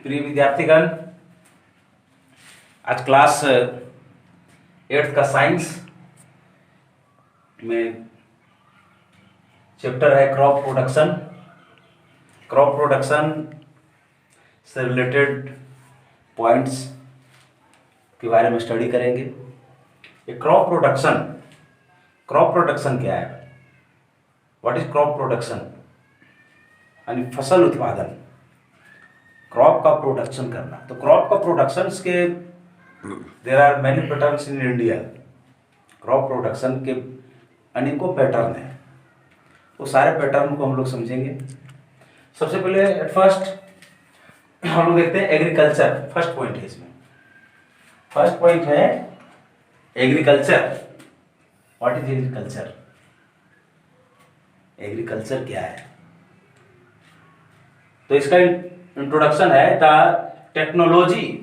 प्रिय विद्यार्थीगण, आज class 8th का साइंस में चैप्टर है क्रॉप प्रोडक्शन। क्रॉप प्रोडक्शन से रिलेटेड पॉइंट्स के बारे में स्टडी करेंगे। ये क्रॉप प्रोडक्शन क्या है? What is crop production? यानी फसल उत्पादन, क्रॉप का प्रोडक्शन करना। तो क्रॉप का प्रोडक्शन के there are many patterns in India. Crop production के अनेकों पैटर्न हैं, वो सारे पैटर्न को हम लोग समझेंगे। सबसे पहले एट फर्स्ट हम लोग देखते हैं एग्रीकल्चर। फर्स्ट पॉइंट है इसमें, फर्स्ट पॉइंट है agriculture. What is agriculture? Agriculture क्या है? तो इसका इंट्रोडक्शन है the technology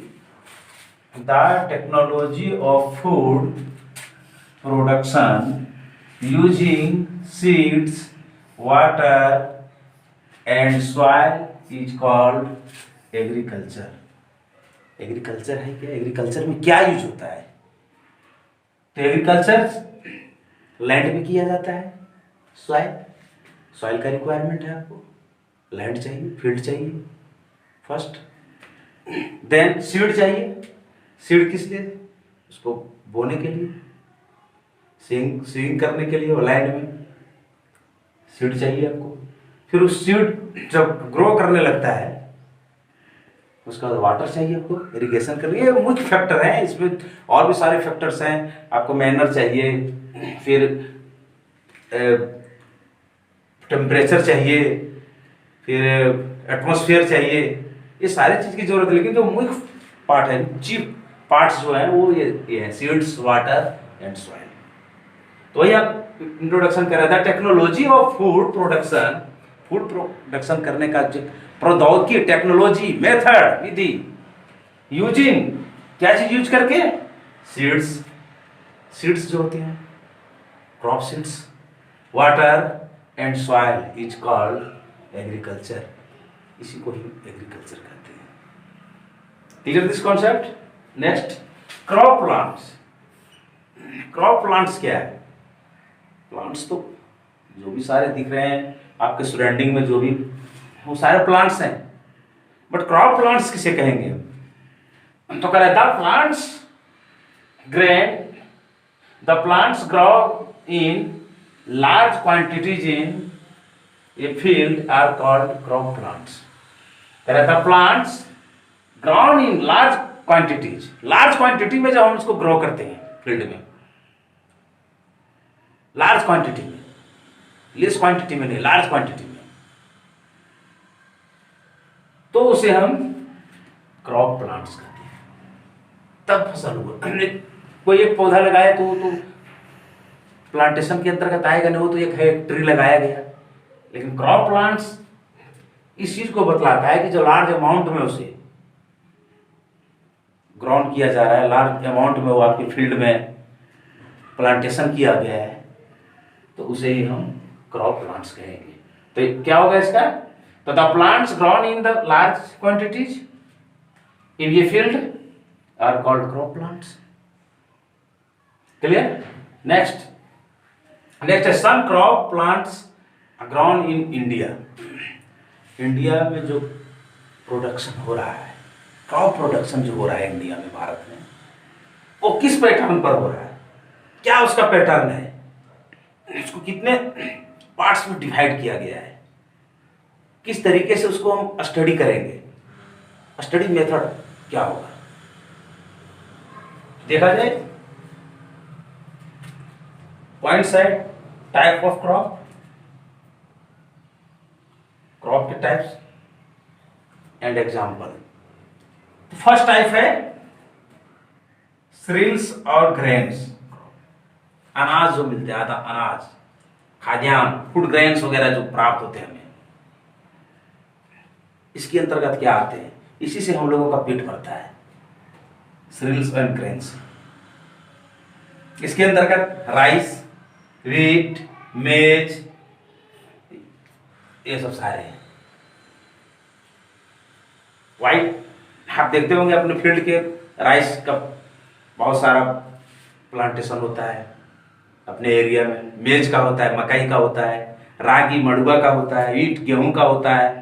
of food production using seeds, water and soil is called agriculture. Agriculture है क्या? एग्रीकल्चर में क्या यूज होता है? तो एग्रीकल्चर लैंड में किया जाता है। सॉइल का रिक्वायरमेंट है, आपको लैंड चाहिए, फील्ड चाहिए फर्स्ट। देन सीड चाहिए। सीड किस लिए? उसको बोने के लिए, सीइंग करने के लिए, वो लैंड में सीड चाहिए आपको। फिर उस सीड जब ग्रो करने लगता है उसके बाद वाटर चाहिए आपको, इरिगेशन करनी है। मुख्य फैक्टर है इसमें, और भी सारे फैक्टर्स हैं। आपको मैनर चाहिए, फिर टेम्परेचर चाहिए, फिर एटमॉस्फेयर चाहिए, ये सारी चीज की जरूरत है। लेकिन जो मुख्य पार्ट है, चीफ पार्ट्स जो है वो ये है सीड्स, वाटर एंड सॉइल। तो वही आप इंट्रोडक्शन कर रहे थे, technology of food production. Food production करने का जो प्रौद्योगिकी, टेक्नोलॉजी, मेथड, विधि, यूजिंग क्या चीज यूज करके? सीड्स जो होते हैं, crop seeds, water and soil is called agriculture. इसी को ही एग्रीकल्चर कहते हैं। Clear this concept? Next, crop plants. Crop plants क्या है? प्लांट्स तो जो भी सारे दिख रहे हैं आपके सराउंडिंग में, जो भी वो सारे प्लांट्स हैं। बट क्रॉप प्लांट्स किसे कहेंगे? तो कह रहे the plants grow in large quantities in a field are called crop plants. There are the plants grown in large quantities. Large quantity में जब हम उसको ग्रो करते हैं फील्ड में, लार्ज क्वांटिटी में, लेस क्वांटिटी में नहीं, लार्ज क्वांटिटी में, तो उसे हम क्रॉप प्लांट्स कहते हैं। तब फसल हुआ। कोई एक पौधा लगाया तो प्लांटेशन के अंतर्गत आएगा नहीं, वो तो एक है ट्री लगाया गया। लेकिन क्रॉप प्लांट्स इस चीज को बतलाता है कि जो लार्ज अमाउंट में उसे ग्राउंड किया जा रहा है, लार्ज अमाउंट में वो आपके फील्ड में प्लांटेशन किया गया है, तो उसे ही हम क्रॉप प्लांट्स कहेंगे। तो क्या होगा इसका? तो the plants grown in the large quantities in ये field are called crop plants. Clear? Next है some crop plants grown in India. India में जो प्रोडक्शन हो रहा है, क्रॉप प्रोडक्शन जो हो रहा है इंडिया में, भारत में, वो किस पैटर्न पर हो रहा है? क्या उसका पैटर्न है? उसको कितने पार्ट्स में डिवाइड किया गया है? किस तरीके से उसको हम स्टडी करेंगे? स्टडी मेथड क्या होगा? देखा जाए, पॉइंट्स है टाइप ऑफ क्रॉप के types and example. First type है सीरियल्स और ग्रेन्स। अनाज जो मिलते हैं, अनाज, खाद्यान्न, फूड ग्रेन्स वगैरह जो प्राप्त होते हैं हमें, इसके अंतर्गत क्या आते हैं? इसी से हम लोगों का पेट भरता है, सीरियल्स एंड ग्रेन्स। इसके अंतर्गत राइस, व्हीट, मेज, ये सब सारे हैं। व्हाइट आप देखते होंगे अपने फील्ड के राइस का बहुत सारा प्लांटेशन होता है अपने एरिया में, मेज का होता है, मकई का होता है, रागी मड़ुआ का होता है, ईट गेहूं का होता है।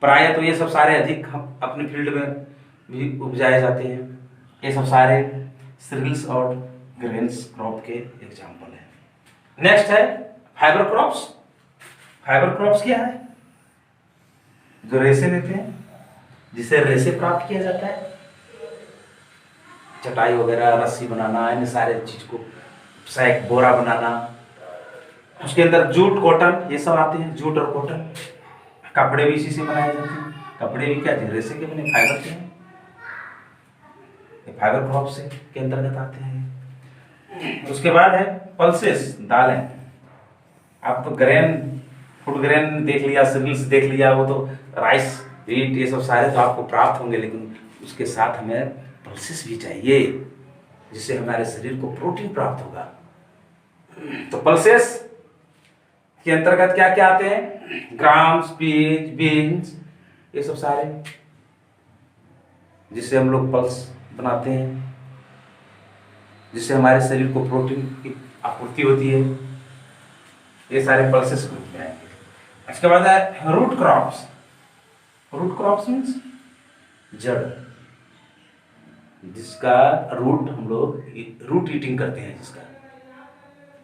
प्राय तो ये सब सारे अधिक हम अपने फील्ड में भी उपजाए जाते हैं। ये सब सारे सीरियल्स और ग्रेन्स क्रॉप के एग्जाम्पल हैं। नेक्स्ट है फाइबर क्रॉप्स। फाइबर क्रॉप्स क्या है? जो रेशे देते हैं, जिससे रेशे प्राप्त किया जाता है, चटाई वगैरह, रस्सी बनाना, इन सारे चीज को सैक बोरा बनाना। उसके अंदर जूट कॉटन ये सब आते हैं, जूट और कॉटन। कपड़े भी इसी से बनाए जाते हैं। कपड़े भी क्या थे? रेशे के बने, फाइबर के हैं। फाइबर क्रॉप से के अंतर्गत आते हैं। उसके बाद है पल्सेस, दालें। आप तो ग्रेन, फूड ग्रेन देख लिया, सीरियल्स देख लिया, वो तो राइस, व्हीट, ये सब सारे तो आपको प्राप्त होंगे, लेकिन उसके साथ हमें पल्सेस भी चाहिए जिससे हमारे शरीर को प्रोटीन प्राप्त होगा। तो पल्सेस के अंतर्गत क्या क्या आते हैं? ग्राम्स, पीज, बीन्स, ये सब सारे, जिससे हम लोग पल्स बनाते हैं, जिससे हमारे शरीर को प्रोटीन की आपूर्ति होती है। ये सारे पल्सेस ग्रुप में आएंगे। इसके बाद है root crops. Root crops means जड़, जिसका रूट हम लोग रूट ईटिंग करते हैं,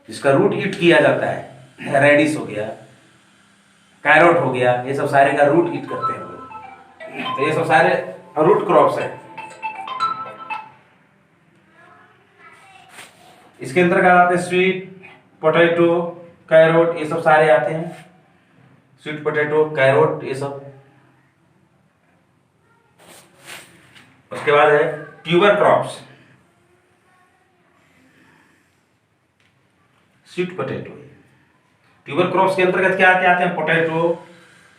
जिसका रूट ईट किया जाता है। रेडिस हो गया, कैरोट हो गया, ये सब सारे का रूट ईट करते हैं हम लोग। तो ये सब सारे रूट क्रॉप्स है। इसके अंदर क्या आते हैं? स्वीट पोटैटो, कैरोट, ये सब सारे आते हैं। स्वीट पोटैटो, कैरोट, ये सब। उसके बाद है tuber crops. Sweet potato, tuber crops के अंतर्गत क्या क्या आते हैं? पोटैटो,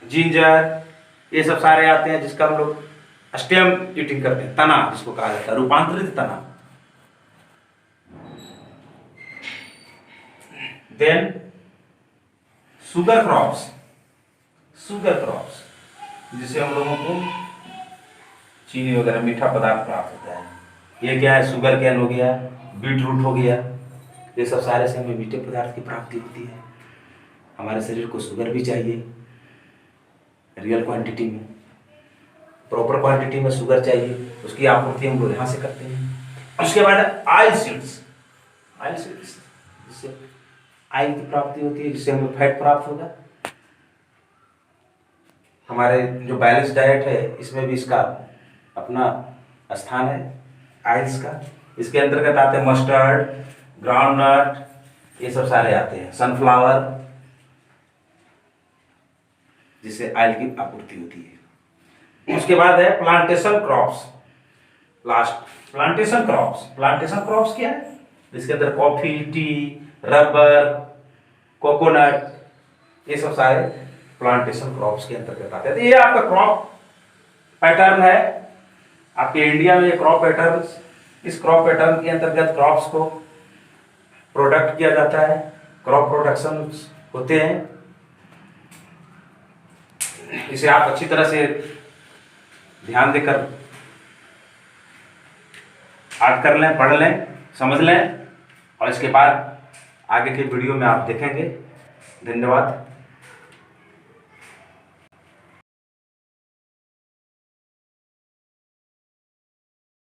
जिंजर, ये सब सारे आते हैं, जिसका हम लोग स्टेम ईटिंग करते हैं, तना जिसको कहा जाता है, रूपांतरित तना। Then sugar crops. Sugar crops, जिससे हम लोगों को चीनी वगैरह मीठा पदार्थ प्राप्त होता है। ये क्या है? शुगर कैन हो गया, बीट रूट हो गया, ये सब सारे से हमें मीठे पदार्थ की प्राप्ति होती है। हमारे शरीर को शुगर भी चाहिए, रियल क्वांटिटी में, प्रॉपर क्वांटिटी में शुगर चाहिए, उसकी आपूर्ति हम लोग यहाँ से करते हैं। उसके बाद ऑयल सीड्स। ऑयल सीड्स, जिससे ऑयल की प्राप्ति होती है, जिससे हमें फैट प्राप्त होगा। हमारे जो बैलेंस डाइट है, इसमें भी इसका अपना स्थान है, ऑयल्स का। इसके अंतर्गत आते हैं मस्टर्ड, ग्राउंडनट, ये सब सारे आते हैं, सनफ्लावर, जिससे ऑयल की आपूर्ति होती है। उसके बाद है plantation crops. Last plantation crops. Plantation crops क्या है? इसके अंदर कॉफी, टी, रबर, कोकोनट, ये सब सारे प्लांटेशन क्रॉप्स के अंतर्गत आते हैं। तो ये आपका क्रॉप पैटर्न है आपके इंडिया में। ये क्रॉप पैटर्न, इस क्रॉप पैटर्न के अंतर्गत क्रॉप्स को प्रोडक्ट किया जाता है, क्रॉप प्रोडक्शन होते हैं। इसे आप अच्छी तरह से ध्यान देकर याद कर लें, पढ़ लें, समझ लें, और इसके बाद आगे के वीडियो में आप देखेंगे। धन्यवाद।